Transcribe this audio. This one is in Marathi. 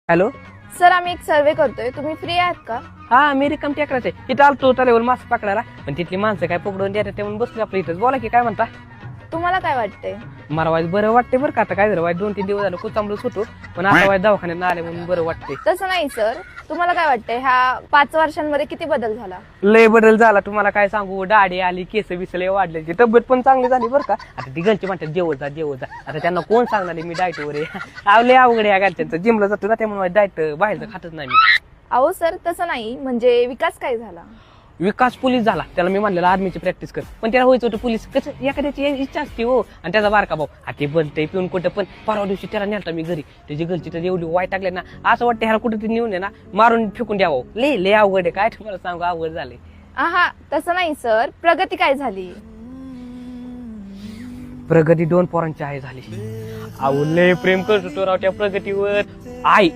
हॅलो. सर आम्ही एक सर्वे करतोय, तुम्ही फ्री आहात का? हा मी रिकाम टेकराच आहे. इथं आलतो तल्यावर मासे पकडायला, पण तिथली माणसं काय पकडून देतात ते म्हणून बसलो आपल्या इथंच. बोला की काय म्हणता. तुम्हाला काय वाटतंय? मला वाईट बरं वाटते बरं का. आता काय झालं वाईट 2-3 दिवस झालं कुचांबलच होतो, पण आता वाईट दवाखान्यात आले म्हणून बरं वाटते. तसं नाही सर, तुम्हाला काय वाटतंय ह्या 5 वर्षांमध्ये किती बदल झाला? लय बदल झाला तुम्हाला काय सांगू. दाढी आली, केस बिसले वाढले, तब्येत पण चांगली झाली बरं का. आता ती घरची म्हणतात जेवत जा जेवत जा. आता त्यांना कोण सांगणार मी डाएट वर आवले अवघड या घरच्यांचं. जिमला जातो ना त्यामुळे डाएट बाहेरचं खातच नाही मी. अहो सर तसं नाही, म्हणजे विकास काय झाला? विकास पोलीस झाला. त्याला मी म्हणलेलं आर्मीची प्रॅक्टिस कर, पण त्याला व्हायचं होतं पोलीस. कसं एखाद्याची इच्छा असते हो. आणि त्याचा बारका भाऊ ते बनते पिऊन कुठं पण. परवा दिवशी त्याला नेलता मी घरी. त्याची घरची तर एवढी वाईट टाकले ना, असं वाटतं ह्याला कुठं तरी नेऊन ना मारून फेकून द्यावं. लय अवघड आहे. काय तुम्हाला सांगू अवघड झाले. आहा तसं नाही सर, प्रगती काय झाली? प्रगती 2 पोरांची आहे झाली. अहो लय प्रेम करतो तो राव त्या प्रगतीवर. आई